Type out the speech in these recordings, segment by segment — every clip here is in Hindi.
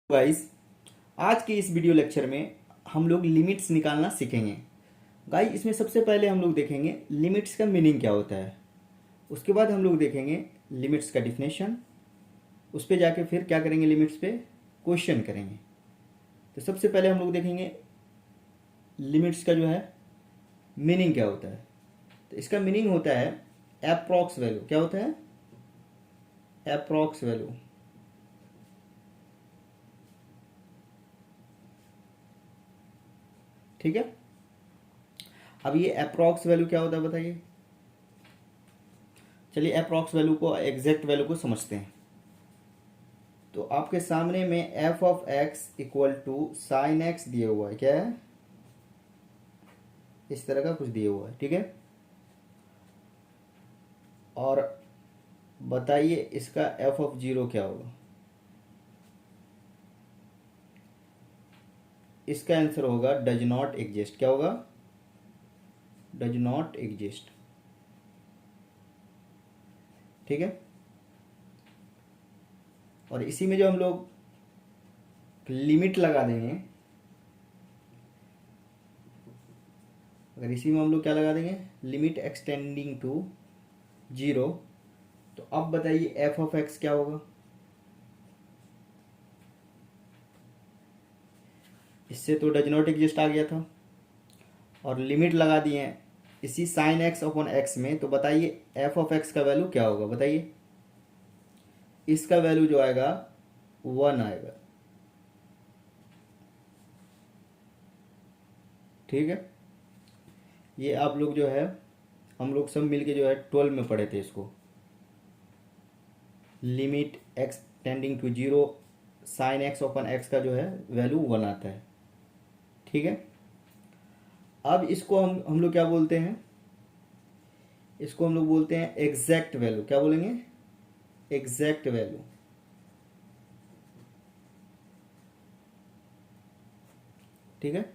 गाइस, आज के इस वीडियो लेक्चर में हम लोग लिमिट्स निकालना सीखेंगे। गाइस, इसमें सबसे पहले हम लोग देखेंगे लिमिट्स का मीनिंग क्या होता है। उसके बाद हम लोग देखेंगे लिमिट्स का डिफिनेशन। उस पे जाके फिर क्या करेंगे, लिमिट्स पे क्वेश्चन करेंगे। तो सबसे पहले हम लोग देखेंगे लिमिट्स का जो है मीनिंग क्या होता है। तो इसका मीनिंग होता है अप्रॉक्स वैल्यू। क्या होता है? Approx value. ठीक है। अब ये अप्रॉक्स वैल्यू क्या होता है बताइए। चलिए अप्रॉक्स वैल्यू को, एग्जैक्ट वैल्यू को समझते हैं। तो आपके सामने में f of x equal to sine x दिया हुआ है। क्या है? इस तरह का कुछ दिया हुआ है। ठीक है। और बताइए इसका एफ ऑफ जीरो क्या होगा। इसका आंसर होगा डज नॉट एग्जिस्ट। क्या होगा? Does not exist. ठीक है। और इसी में जो हम लोग लिमिट लगा देंगे, अगर इसी में हम लोग क्या लगा देंगे, लिमिट एक्सटेंडिंग टू जीरो, तो अब बताइए एफ ऑफ एक्स क्या होगा। इससे तो डज नॉट एग्जिस्ट आ गया था और लिमिट लगा दिए हैं इसी साइन एक्स अपॉन एक्स में। तो बताइए एफ ऑफ एक्स का वैल्यू क्या होगा। बताइए इसका वैल्यू जो आएगा 1 आएगा। ठीक है। ये आप लोग जो है, हम लोग सब मिलके जो है 12 में पढ़े थे इसको। Limit x tending to zero, sine x upon x का जो है वैल्यू 1 आता है। ठीक है। अब इसको हम लोग क्या बोलते हैं, इसको हम लोग बोलते हैं एग्जैक्ट वैल्यू। क्या बोलेंगे? Exact value. ठीक है।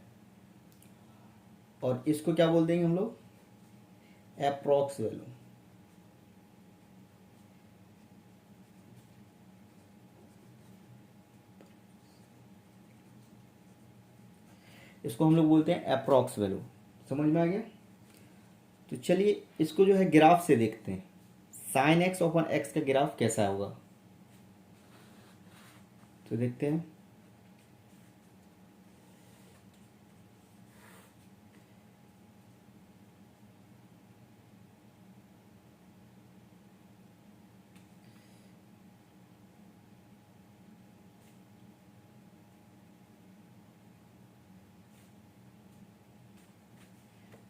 और इसको क्या बोल देंगे हम लोग? Approx value. इसको हम लोग बोलते हैं अप्रॉक्स वैल्यू। समझ में आ गया? तो चलिए इसको जो है ग्राफ से देखते हैं। साइन एक्स अपॉन एक्स का ग्राफ कैसा होगा, तो देखते हैं।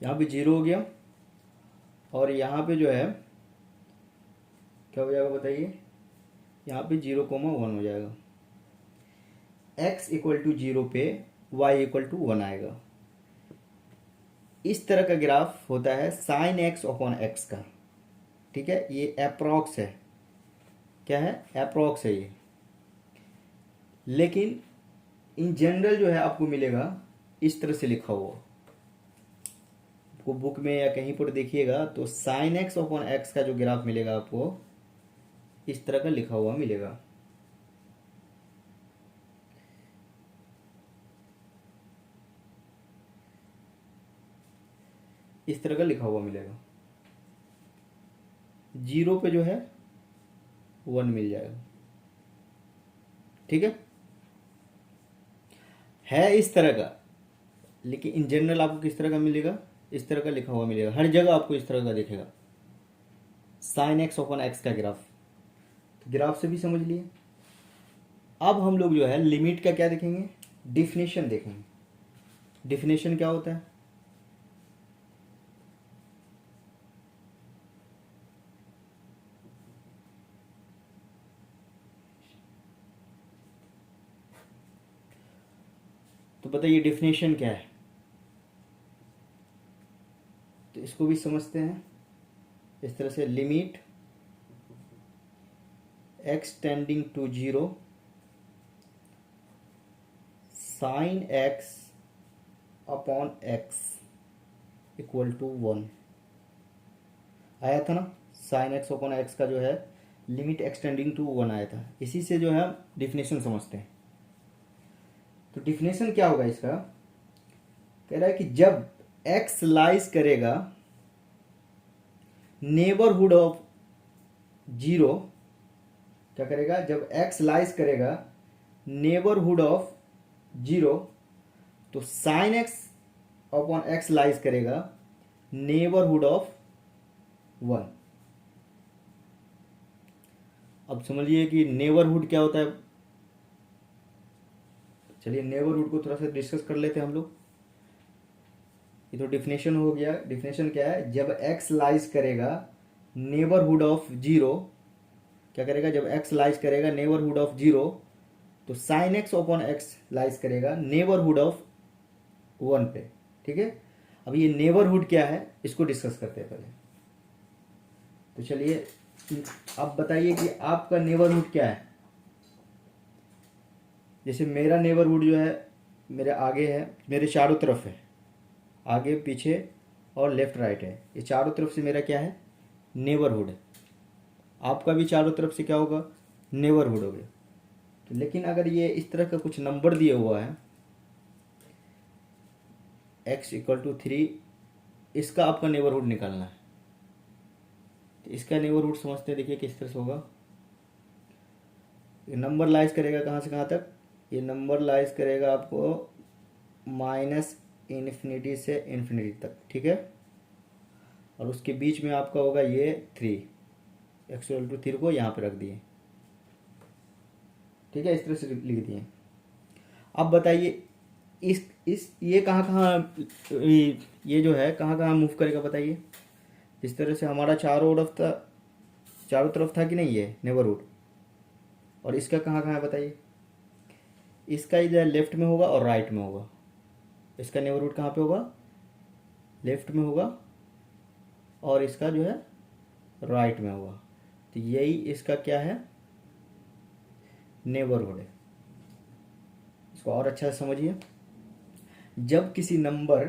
यहाँ पे जीरो हो गया और यहाँ पे जो है क्या हो जाएगा बताइए। यहाँ पे 0,1 हो जाएगा। x इक्वल टू जीरो पे y इक्वल टू 1 आएगा। इस तरह का ग्राफ होता है साइन एक्स अपॉन एक्स का। ठीक है। ये अप्रॉक्स है। क्या है? अप्रॉक्स है ये। लेकिन इन जनरल जो है आपको मिलेगा इस तरह से लिखा हुआ। आपको बुक में या कहीं पर देखिएगा तो साइन एक्स अपॉन एक्स का जो ग्राफ मिलेगा आपको इस तरह का लिखा हुआ मिलेगा। इस तरह का लिखा हुआ मिलेगा। जीरो पे जो है 1 मिल जाएगा। ठीक है इस तरह का। लेकिन इन जनरल आपको किस तरह का मिलेगा? इस तरह का लिखा हुआ मिलेगा। हर जगह आपको इस तरह का दिखेगा साइन एक्स अपॉन एक्स का ग्राफ। तो ग्राफ से भी समझ लिए। अब हम लोग जो है लिमिट का क्या देखेंगे, डिफिनेशन देखेंगे। डिफिनेशन क्या होता है? तो बताइए डिफिनेशन क्या है। तो इसको भी समझते हैं इस तरह से। Limit x tending to zero, sine x upon x equal to 1 आया था ना। साइन एक्स अपॉन एक्स का जो है लिमिट एक्सटेंडिंग टू 1 आया था। इसी से जो है डिफिनेशन समझते हैं। तो डिफिनेशन क्या होगा इसका, कह रहा है कि जब x लाइज करेगा नेबरहुड ऑफ जीरो, क्या करेगा, जब x लाइज करेगा नेबरहुड ऑफ जीरो, तो sine x upon x lies करेगा नेबरहुड ऑफ वन। अब समझिए कि नेबरहुड क्या होता है। चलिए नेबरहुड को थोड़ा सा डिस्कस कर लेते हैं हम लोग। ये तो डिफिनेशन हो गया। डिफिनेशन क्या है, जब x लाइज करेगा नेबरहुड ऑफ जीरो, क्या करेगा, जब x लाइज करेगा नेबरहुड ऑफ जीरो, तो sine x upon x lies करेगा नेबरहुड ऑफ वन पे। ठीक है, अब ये नेबरहुड क्या है इसको डिस्कस करते हैं पहले। तो चलिए आप बताइए कि आपका नेबरहुड क्या है। जैसे मेरा नेबरहुड जो है मेरे आगे है, मेरे चारों तरफ है, आगे पीछे और लेफ्ट राइट है, ये चारों तरफ से मेरा क्या है, नेबरहुड है। आपका भी चारों तरफ से क्या होगा, नेबरहुड हो गया। तो लेकिन अगर ये इस तरह का कुछ नंबर दिया हुआ है x इक्वल टू 3, इसका आपका नेबरहुड निकालना है। तो इसका नेबरहुड समझते हैं, देखिए किस तरह से होगा। ये नंबर लाइज करेगा कहाँ से कहाँ तक, ये नंबर लाइज करेगा आपको माइनस इन्फिनिटी से इन्फिनिटी तक। ठीक है, और उसके बीच में आपका होगा ये 3, x इक्वल टू 3 को यहाँ पे रख दिए। ठीक है, इस तरह से लिख दिए। अब बताइए इस ये कहाँ ये जो है कहाँ कहाँ मूव करेगा बताइए। इस तरह से हमारा चारों तरफ था कि नहीं ये नेबरहुड, और इसका कहाँ कहाँ है बताइए। इसका इधर लेफ्ट में होगा और राइट में होगा। इसका नेबरहुड कहाँ पे होगा, लेफ्ट में होगा, और इसका जो है राइट में होगा। तो यही इसका क्या है, नेबरहुड है। इसको और अच्छा से समझिए। जब किसी नंबर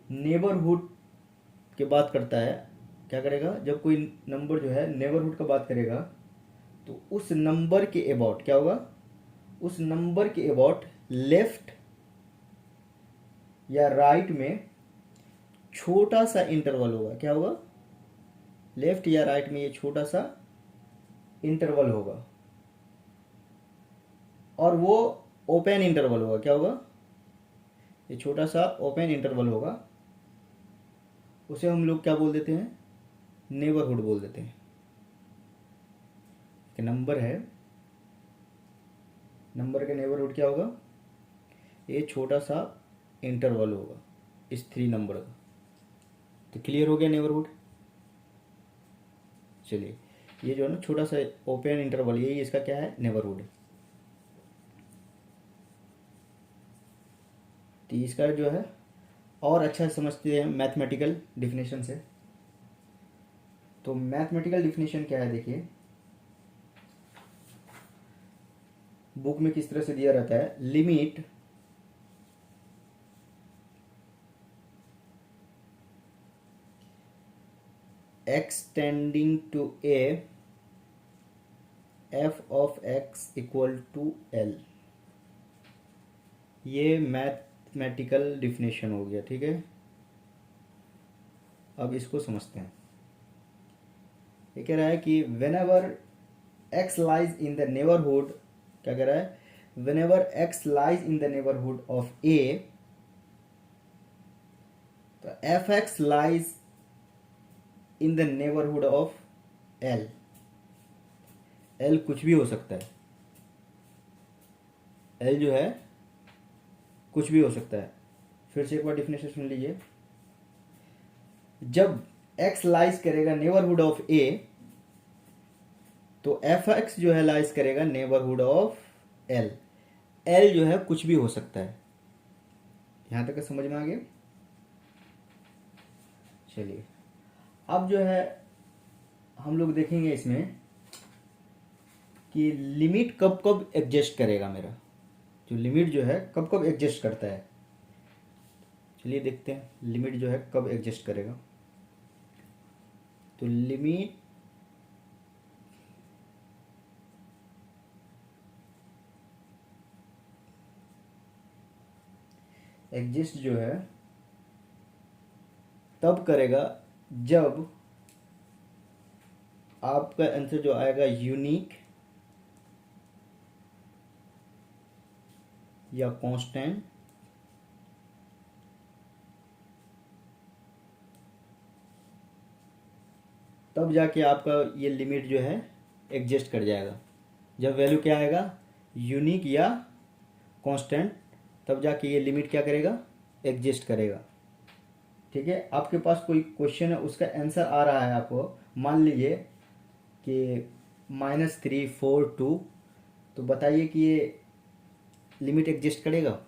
नेबरहुड की बात करता है, क्या करेगा, जब कोई नंबर जो है नेबरहुड का बात करेगा, तो उस नंबर के अबाउट क्या होगा, उस नंबर के अबाउट लेफ्ट या राइट में छोटा सा इंटरवल होगा। क्या होगा, लेफ्ट या राइट में ये छोटा सा इंटरवल होगा, और वो ओपन इंटरवल होगा। क्या होगा, ये छोटा सा ओपन इंटरवल होगा, उसे हम लोग क्या बोल देते हैं, नेबरहुड बोल देते हैं। कि नंबर है, नंबर का नेबरहुड क्या होगा, ये छोटा सा इंटरवल होगा इस 3 नंबर का। तो क्लियर हो गया नेबरहुड। चलिए ये जो है ना छोटा सा ओपन इंटरवल, यही इसका क्या है, नेबरहुड। तो इसका जो है और अच्छा समझते हैं मैथमेटिकल डिफिनेशन से। तो मैथमेटिकल डिफिनेशन क्या है देखिए, बुक में किस तरह से दिया रहता है, limit x tending to a f of x equal to l। ये मैथमेटिकल डिफिनेशन हो गया। ठीक है, अब इसको समझते हैं। ये कह रहा है कि whenever x lies in the neighborhood, क्या कह रहा है, whenever x lies in the neighborhood of a, तो fx lies in the neighborhood of l। l कुछ भी हो सकता है, l जो है कुछ भी हो सकता है। फिर से एक बार डिफिनेशन सुन लीजिए। जब x लाइज करेगा नेबरहुड ऑफ a, तो fx जो है लाइज करेगा नेबरहुड ऑफ l। l जो है कुछ भी हो सकता है। यहां तक समझ में आ गया। चलिए अब जो है हम लोग देखेंगे इसमें कि लिमिट कब कब एडजस्ट करेगा। मेरा जो लिमिट जो है कब कब एडजस्ट करता है, चलिए देखते हैं लिमिट जो है कब एडजस्ट करेगा। तो लिमिट एग्जिस्ट जो है तब करेगा जब आपका आंसर जो आएगा यूनिक या कांस्टेंट तब जाके आपका ये लिमिट जो है एग्जिस्ट कर जाएगा। जब वैल्यू क्या आएगा यूनिक या कांस्टेंट तब जाके ये लिमिट क्या करेगा एग्जिस्ट करेगा। ठीक है, आपके पास कोई क्वेश्चन है उसका आंसर आ रहा है आपको, मान लीजिए कि -342, तो बताइए कि ये लिमिट एग्जिस्ट करेगा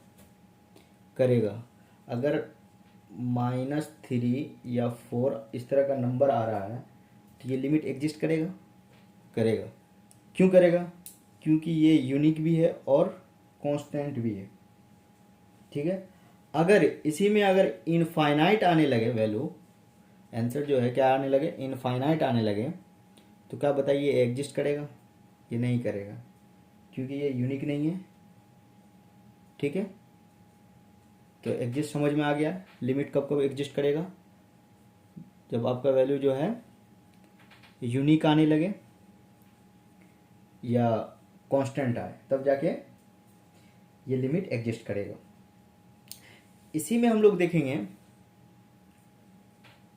करेगा। अगर -3 या 4 इस तरह का नंबर आ रहा है तो ये लिमिट एग्जिस्ट करेगा करेगा। क्यों करेगा? क्योंकि ये यूनिक भी है और कांस्टेंट भी है। ठीक है, अगर इसी में अगर इनफाइनाइट आने लगे वैल्यू, आंसर जो है क्या आने लगे इनफाइनाइट आने लगे, तो क्या बताइए एग्जिस्ट करेगा? ये नहीं करेगा क्योंकि ये यूनिक नहीं है। ठीक है, तो एग्जिस्ट समझ में आ गया। लिमिट कब कब एग्जिस्ट करेगा? जब आपका वैल्यू जो है यूनिक आने लगे या कांस्टेंट आए तब जाके ये लिमिट एग्जिस्ट करेगा। इसी में हम लोग देखेंगे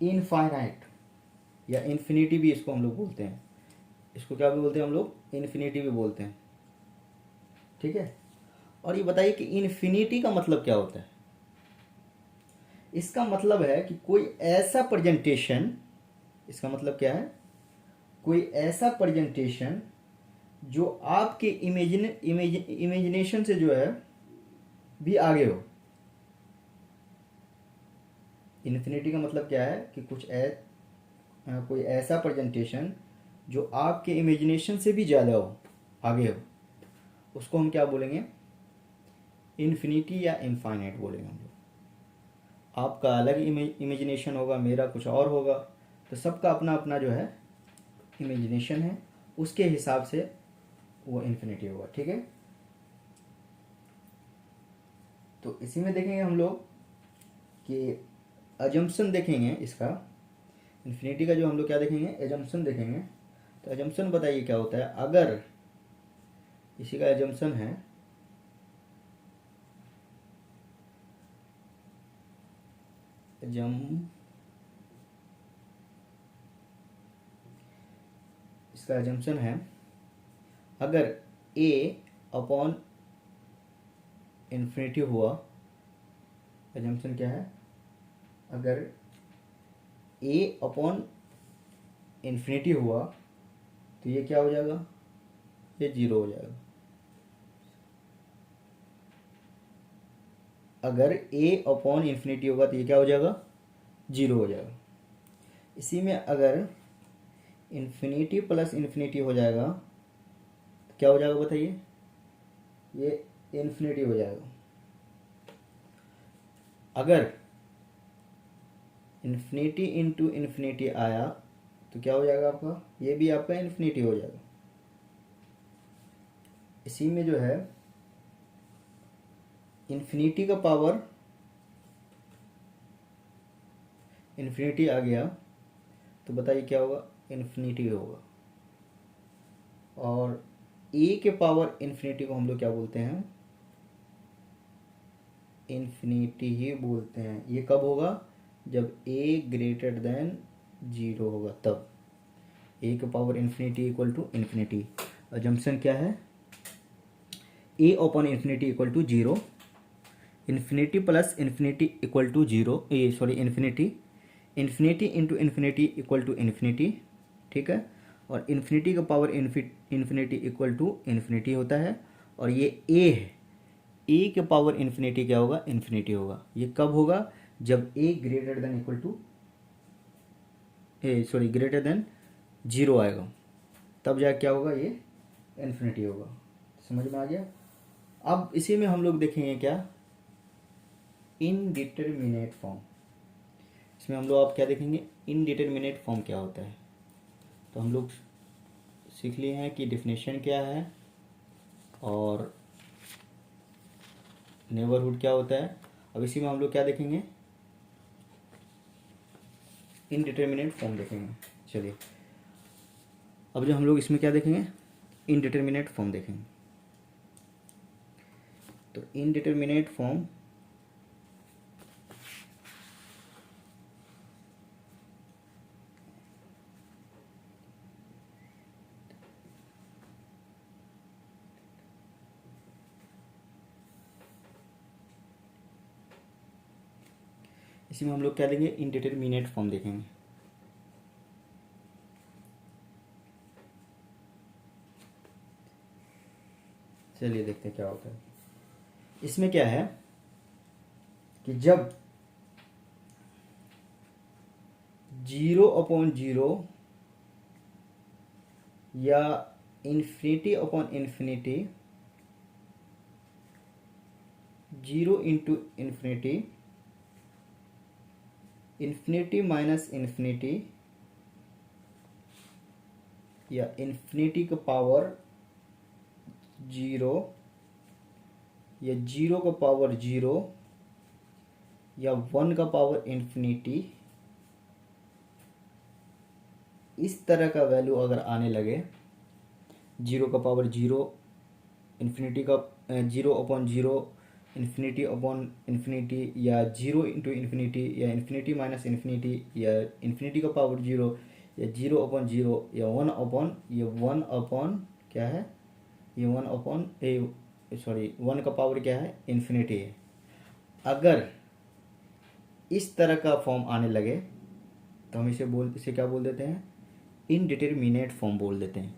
इनफाइनाइट या इन्फिनिटी भी इसको हम लोग बोलते हैं। इसको क्या भी बोलते हैं हम लोग? इन्फिनिटी भी बोलते हैं। ठीक है, और ये बताइए कि इन्फिनिटी का मतलब क्या होता है? इसका मतलब है कि कोई ऐसा प्रेजेंटेशन, इसका मतलब क्या है? कोई ऐसा प्रेजेंटेशन जो आपके इमेजिनेशन से जो है भी आगे हो। इन्फिनिटी का मतलब क्या है कि कोई ऐसा प्रेजेंटेशन जो आपके इमेजिनेशन से भी ज़्यादा हो, आगे हो, उसको हम क्या बोलेंगे? इन्फिनिटी या इनफाइनाइट बोलेंगे हम लोग। आपका अलग इमेजिनेशन होगा, मेरा कुछ और होगा, तो सबका अपना अपना जो है इमेजिनेशन है, उसके हिसाब से वो इन्फिनिटी होगा। ठीक है, तो इसी में देखेंगे हम लोग कि अजम्पशन देखेंगे इसका। इन्फिनिटी का जो हम लोग क्या देखेंगे? एजम्पशन देखेंगे। तो एजम्पशन बताइए क्या होता है? अगर इसी का एजम्पशन है इसका एजम्पशन है अगर a अपॉन इन्फिनिटी हुआ। एजम्पशन क्या है? अगर a अपॉन इन्फिनिटी हुआ तो ये क्या हो जाएगा? ये 0 हो जाएगा। अगर a अपॉन इन्फिनिटी होगा तो ये क्या हो जाएगा? 0 हो जाएगा। इसी में अगर इन्फिनिटी प्लस इन्फिनिटी हो जाएगा तो क्या हो जाएगा बताइए? ये इन्फिनिटी हो जाएगा। अगर इन्फिनिटी इंटू इन्फिनिटी आया तो क्या हो जाएगा आपका? ये भी आपका इन्फिनिटी हो जाएगा। इसी में जो है इन्फिनिटी का पावर इन्फिनिटी आ गया तो बताइए क्या होगा? इन्फिनिटी होगा। और a के पावर इन्फिनिटी को हम लोग क्या बोलते हैं? इन्फिनिटी ही बोलते हैं। ये कब होगा? जब a ग्रेटर देन 0 होगा तब। a के power infinity equal to infinity. Assumption क्या है? a upon infinity equal to 0, infinity plus infinity equal to 0, infinity, infinity into infinity equal to infinity. ठीक है, और इन्फिनिटी का power infinity equal to infinity होता है। और ये a है, a के पावर इन्फिनिटी क्या होगा? इन्फिनिटी होगा। ये कब होगा? जब a greater than equal to greater than 0 आएगा तब जाके क्या होगा? ये इन्फिनिटी होगा। समझ में आ गया? अब इसी में हम लोग देखेंगे क्या? Indeterminate form. इसमें हम लोग आप क्या देखेंगे? इनडिटरमिनेट फॉर्म क्या होता है। तो हम लोग सीख लिए हैं कि डेफिनेशन क्या है और नेबरहुड क्या होता है। अब इसी में हम लोग क्या देखेंगे, इनडिटर्मिनेट फॉर्म देखेंगे। चलिए अब जो हम लोग इसमें क्या देखेंगे, इनडिटर्मिनेट फॉर्म देखेंगे। तो इनडिटर्मिनेट फॉर्म इसी में हम लोग क्या देंगे, इनडिटर्मिनेट फॉर्म देखेंगे। चलिए देखते हैं क्या होता है। इसमें क्या है कि जब 0/0 या ∞/∞, 0 into infinity, infinity minus infinity, या इन्फिनिटी का पावर 0, या 0 का पावर 0, या 1 का पावर इन्फिनिटी, इस तरह का वैल्यू अगर आने लगे, 0 का पावर 0, इन्फिनिटी का 0/0, इन्फिनिटी अपॉन इन्फिनिटी, या 0 इंटू इन्फिनिटी, या इन्फिनिटी माइनस इन्फिनिटी, या इन्फिनिटी का पावर 0, या 0/0, या 1/, ये 1/, क्या है, ये 1 का पावर क्या है, इन्फिनिटी है। अगर इस तरह का फॉर्म आने लगे तो हम इसे क्या बोल देते हैं, इनडिटर्मिनेट फॉर्म बोल देते हैं।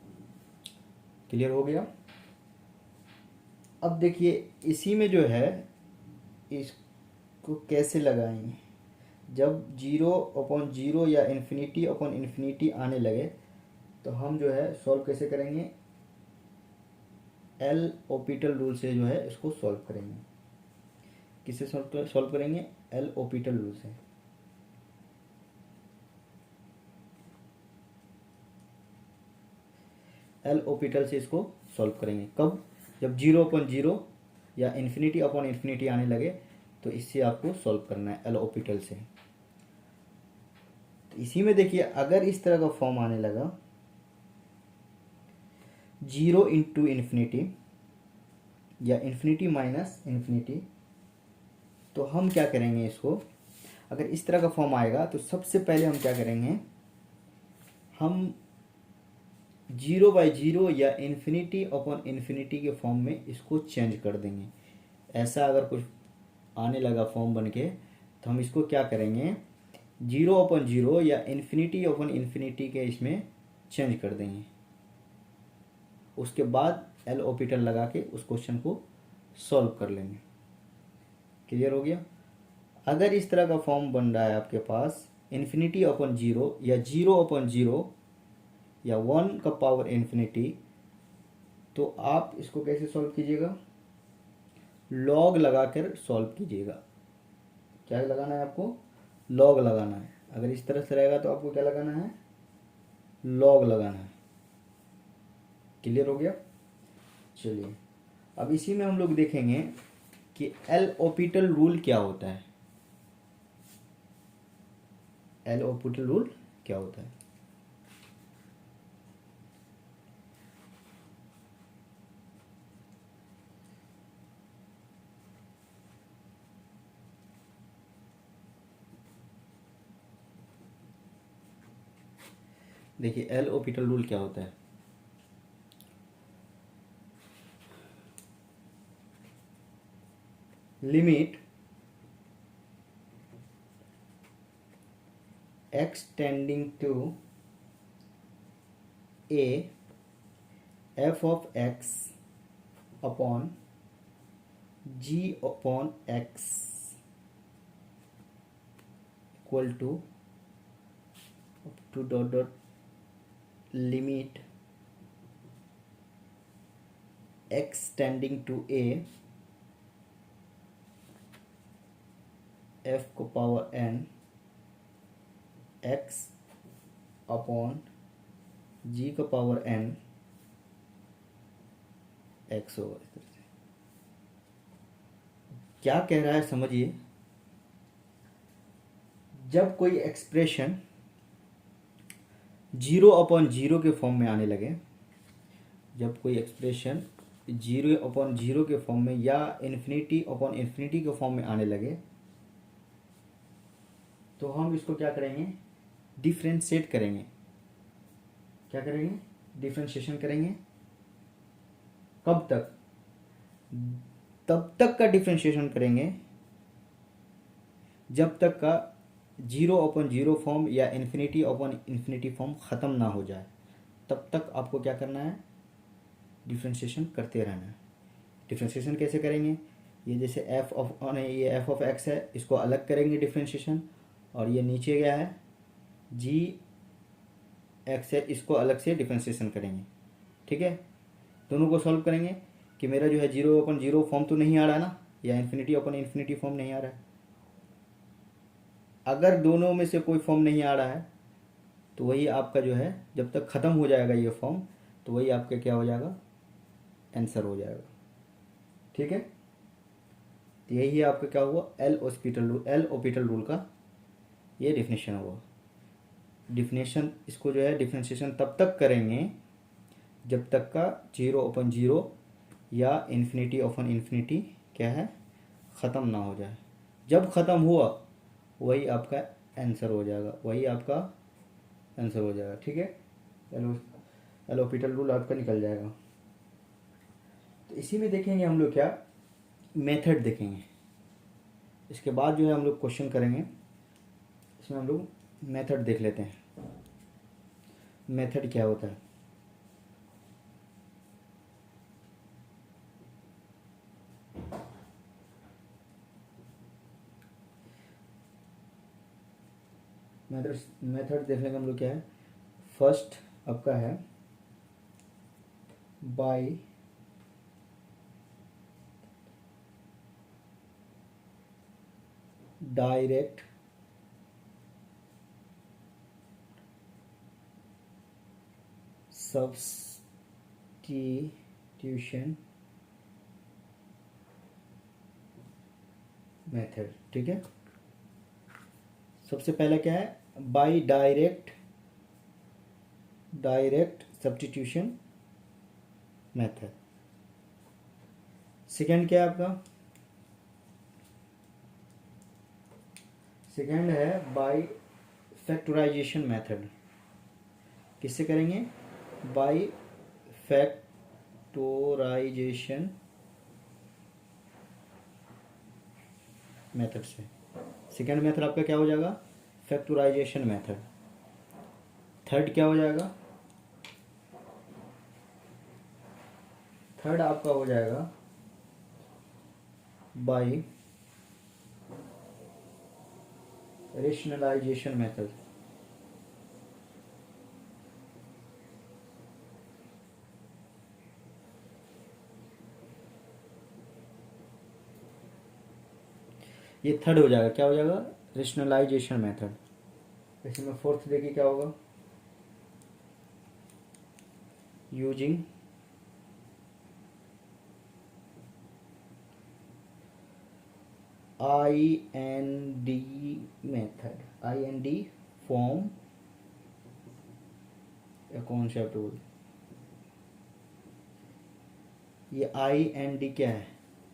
क्लियर हो गया। अब देखिए इसी में जो है, इसको कैसे लगाएंगे, जब 0/0 या इन्फिनिटी आने लगे तो हम जो है सॉल्व कैसे करेंगे, एल ओपिटल रूल से जो है इसको सॉल्व करेंगे। किससे सॉल्व करेंगे, एल ओपिटल रूल से। एल ओपिटल से इसको सॉल्व करेंगे। कब, जब 0/0 या इन्फिनिटी आने लगे तो इससे आपको सॉल्व करना है एल ओपिटल से। तो इसी में देखिए अगर इस तरह का फॉर्म आने लगा, 0 इंटू इन्फिनिटी या इन्फिनिटी माइनस इन्फिनिटी, तो हम क्या करेंगे, इसको अगर इस तरह का फॉर्म आएगा तो सबसे पहले हम क्या करेंगे, हम 0/0 या इन्फिनिटी के फॉर्म में इसको चेंज कर देंगे। ऐसा अगर कुछ आने लगा फॉर्म बन के तो हम इसको क्या करेंगे, 0/0 या इन्फिनिटी के इसमें चेंज कर देंगे। उसके बाद एल ओपिटल लगा के उस क्वेश्चन को सॉल्व कर लेंगे। क्लियर हो गया। अगर इस तरह का फॉर्म बन रहा है आपके पास, इन्फिनिटी/0 या 0/0 या 1 का पावर इन्फिनिटी, तो आप इसको कैसे सॉल्व कीजिएगा, लॉग लगाकर सॉल्व कीजिएगा। क्या लगाना है आपको, लॉग लगाना है। अगर इस तरह से रहेगा तो आपको क्या लगाना है, लॉग लगाना है। क्लियर हो गया। चलिए अब इसी में हम लोग देखेंगे कि एल ओपिटल रूल क्या होता है। एल ओपिटल रूल क्या होता है, देखिए एल ओपिटल रूल क्या होता है। Limit x tending to a f of x upon g/x equal to dot limit x tending to a f को power n x upon g का पावर n x होगा इस तरह से। क्या कह रहा है समझिए। जब कोई एक्सप्रेशन 0/0 के फॉर्म में आने लगे, जब कोई एक्सप्रेशन 0/0 के फॉर्म में या इन्फिनिटी/इन्फिनिटी के फॉर्म में आने लगे, तो हम इसको क्या करेंगे, डिफ्रेंशिएट करेंगे। क्या करेंगे, डिफ्रेंशिएशन करेंगे। कब तक, तब तक का डिफ्रेंशिएशन करेंगे जब तक का 0/0 फॉर्म या इन्फिनिटी/इन्फिनिटी फॉर्म ख़त्म ना हो जाए। तब तक आपको क्या करना है, डिफ्रेंशिएशन करते रहना है। डिफ्रेंशिएशन कैसे करेंगे, ये जैसे ये एफ ऑफ एक्स है, इसको अलग करेंगे डिफ्रेंशिएशन, और ये नीचे गया है जी एक्स है, इसको अलग से डिफ्रेंशिएशन करेंगे। ठीक है, दोनों को सॉल्व करेंगे कि मेरा जो है 0/0 फॉर्म तो नहीं आ रहा ना, या इन्फिनिटी/इन्फिनिटी फॉर्म नहीं आ रहा है। अगर दोनों में से कोई फॉर्म नहीं आ रहा है तो वही आपका जो है, जब तक ख़त्म हो जाएगा ये फॉर्म, तो वही आपका क्या हो जाएगा, आंसर हो जाएगा। ठीक है, तो यही है आपका क्या हुआ, एल हॉस्पिटल रूल का ये डिफिनेशन हुआ। डिफिनेशन, इसको जो है डिफरेंशिएशन तब तक करेंगे जब तक का 0/0 या इन्फिनिटी/इन्फिनिटी क्या है, ख़त्म ना हो जाए। जब ख़त्म हुआ वही आपका आंसर हो जाएगा, वही आपका आंसर हो जाएगा। ठीक है, एल हॉस्पिटल रूल आपका निकल जाएगा। तो इसी में देखेंगे हम लोग क्या, मेथड देखेंगे। इसके बाद जो है हम लोग क्वेश्चन करेंगे। इसमें हम लोग मेथड देख लेते हैं, मेथड क्या होता है। मेथड देखने का हम लोग क्या है, फर्स्ट आपका है बाय डायरेक्ट सब्स्टिट्यूशन मेथड। ठीक है, सबसे पहला क्या है, by direct substitution method. Second क्या है आपका, सेकंड है बाय फैक्टराइजेशन मेथड। किससे करेंगे, बाय फैक्टराइजेशन मेथड से। सेकंड मेथड आपका क्या हो जाएगा, फैक्टराइजेशन मेथड। थर्ड क्या हो जाएगा, थर्ड आपका हो जाएगा बाय रेशनलाइजेशन मेथड। ये थर्ड हो जाएगा, क्या हो जाएगा, रेशनलाइजेशन मेथड। इसमें फोर्थ देखिए क्या होगा, using IND method. IND form या कॉन्सेप्ट रूल। ये IND क्या है,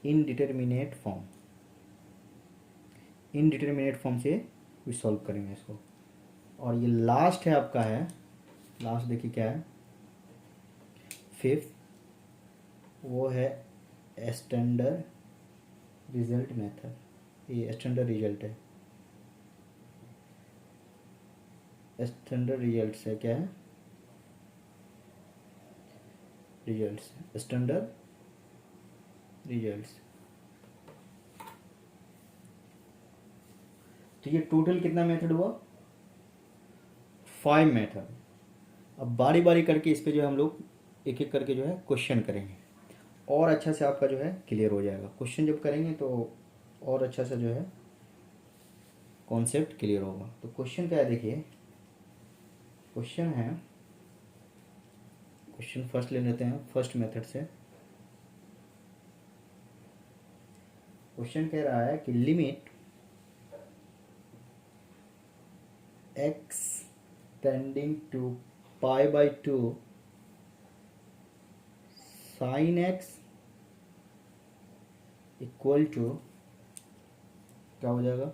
इनडिटरमिनेट फॉर्म। इनडिटरमिनेट फॉर्म से भी सॉल्व करेंगे इसको। और ये लास्ट है आपका है, लास्ट देखिए क्या है, फिफ्थ, वो है स्टैंडर्ड रिजल्ट मेथड। ये स्टैंडर्ड रिजल्ट है, स्टैंडर्ड रिजल्ट है, क्या है, रिजल्ट्स, स्टैंडर्ड रिजल्ट्स। तो ये टोटल कितना मेथड हुआ, 5 मेथड। अब बारी बारी करके इस पे जो है हम लोग एक एक करके जो है क्वेश्चन करेंगे, और अच्छा से आपका जो है क्लियर हो जाएगा। क्वेश्चन जब करेंगे तो और अच्छा से जो है कॉन्सेप्ट क्लियर होगा। तो क्वेश्चन क्या है देखिए, क्वेश्चन है, क्वेश्चन फर्स्ट ले लेते हैं फर्स्ट मेथड से। क्वेश्चन कह रहा है कि limit x tending to π/2 sin x equal to क्या हो जाएगा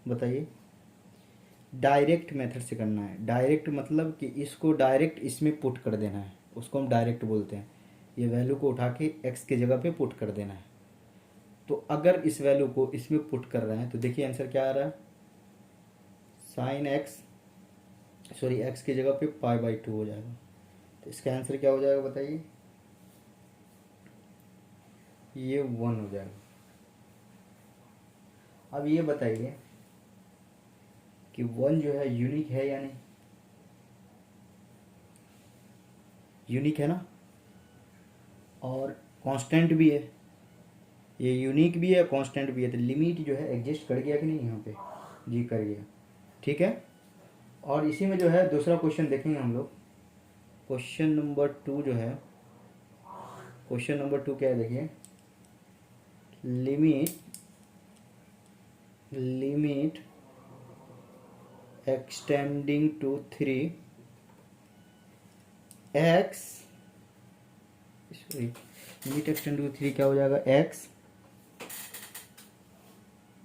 बताइए। डायरेक्ट मेथड से करना है। डायरेक्ट मतलब कि इसको डायरेक्ट इसमें पुट कर देना है, उसको हम डायरेक्ट बोलते हैं। ये वैल्यू को उठा के x के जगह पे पुट कर देना है। तो अगर इस वैल्यू को इसमें पुट कर रहे हैं तो देखिए आंसर क्या आ रहा है, साइन एक्स सॉरी x की जगह पे π/2 हो जाएगा। तो इसका आंसर क्या हो जाएगा बताइए, ये 1 हो जाएगा। अब ये बताइए कि 1 जो है यूनिक है या नहीं, यूनिक है ना, और कांस्टेंट भी है। ये यूनिक भी है कांस्टेंट भी है, तो लिमिट जो है एग्जिस्ट कर गया कि नहीं यहाँ पे, जी कर गया। ठीक है, और इसी में जो है दूसरा क्वेश्चन देखेंगे हम लोग। क्वेश्चन नंबर 2 जो है, क्वेश्चन नंबर 2 क्या है देखिए, limit x tending to 3 x sorry limit x tending to 3 क्या हो जाएगा,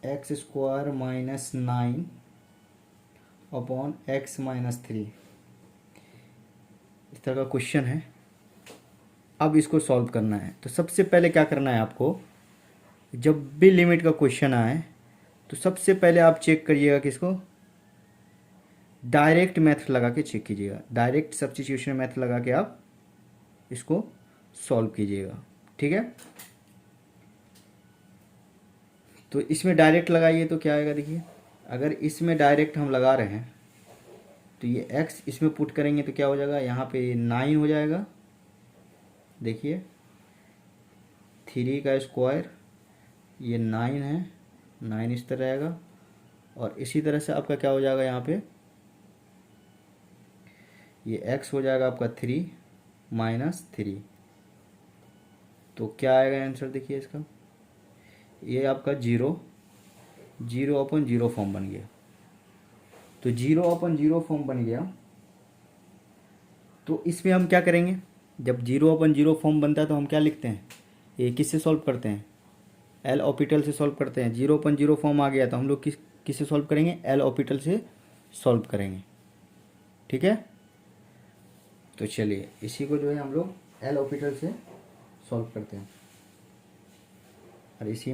x square minus 9 upon x minus 3। इस तरह का क्वेश्चन है। अब इसको सॉल्व करना है। तो सबसे पहले क्या करना है आपको, जब भी लिमिट का क्वेश्चन आए तो सबसे पहले आप चेक करिएगा किसको, डायरेक्ट मेथड लगा के चेक कीजिएगा। डायरेक्ट सब्स्टिट्यूशन मेथड लगा के आप इसको सॉल्व कीजिएगा। ठीक है, तो इसमें डायरेक्ट लगाइए तो क्या आएगा देखिए। अगर इसमें डायरेक्ट हम लगा रहे हैं तो ये x इसमें पुट करेंगे तो क्या हो जाएगा, यहाँ पे 9 हो जाएगा। देखिए 3 का स्क्वायर, ये 9 है, 9 इस तरह आएगा। और इसी तरह से आपका क्या हो जाएगा, यहाँ पे ये x हो जाएगा आपका 3 माइनस 3। तो क्या आएगा आंसर देखिए इसका, ये आपका 0/0 फॉर्म बन गया। तो 0/0 फॉर्म बन गया। तो इसमें हम क्या करेंगे, जब 0/0 फॉर्म बनता है तो हम क्या लिखते हैं, ये किससे सॉल्व करते हैं, एल ऑपिटल से सॉल्व करते हैं। 0/0 फॉर्म आ गया तो हम लोग किससे सॉल्व करेंगे, एल ऑपिटल से सॉल्व करेंगे। ठीक है, तो चलिए इसी को जो है हम लोग एल ऑपिटल से सॉल्व करते हैं। और इसी